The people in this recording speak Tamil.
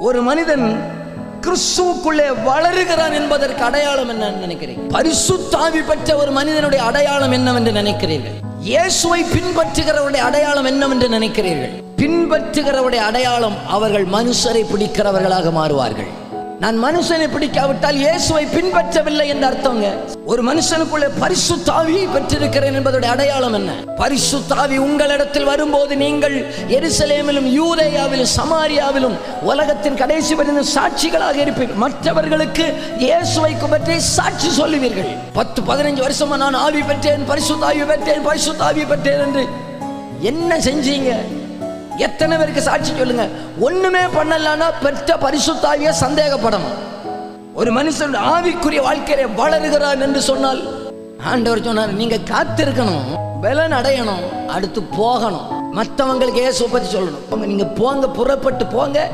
ஒரு மனிதன் கிறிஸ்துவுக்குள்ளே வளருகிறான் என்பதற்கு அடையாளம் என்ன நினைக்கிறீர்கள்? பரிசுத்த ஆவி பெற்ற ஒரு மனிதனுடைய அடையாளம் என்னவென்று நினைக்கிறீர்கள்? இயேசுவை பின்பற்றுகிறவருடைய அடையாளம் என்னவென்று நினைக்கிறீர்கள்? பின்பற்றுகிறவருடைய அடையாளம் அவர்கள் மனுஷரை பிடிக்கிறவர்களாக மாறுவார்கள். நான் மனுஷனை பிடிக்காவிட்டால் இயேசுவை பின்பற்றவில்லை என்று அர்த்தங்க. ஒரு மனுஷனுக்குள்ளே பரிசுத்த ஆவியை பெற்றிருக்கிறேன் என்பதுடைய அடையாளம் என்ன? பரிசுத்த ஆவி உங்களிடத்தில் வரும்போது நீங்கள் எருசலேமிலும் யூதேயாவிலும் சமாரியாவிலும் உலகத்தின் கடைசி வரைக்கும் சாட்சிகளாக இருப்பீர்கள். மற்றவர்களுக்கு இயேசுவை பற்றி சாட்சி சொல்லுவீர்கள். 10-15 வருஷமா நான் ஆவி பெற்றேன், பரிசுத்த ஆவி பெற்றேன், பரிசுத்த ஆவி பெற்றேன் என்று என்ன செஞ்சீங்க? எத்தனை பேருக்கு சாட்சி சொல்லுங்க? ஒண்ணுமே பண்ணலன்னா பெற்ற பரிசுத்த ஆவியை சந்தேகப்படணும். ஒரு மனுஷன் ஆவிக்குரிய வாழ்க்கையில வளருகிறான் என்று சொன்னால் ஆண்டவர் சொன்னார், நீங்க காத்திருக்கணும், பலன் அடையணும், அடுத்து போகணும். மற்றவங்களுக்கு இயேசுவை பற்றி சொல்லணும். நீங்க போங்க, புறப்பட்டு போங்க,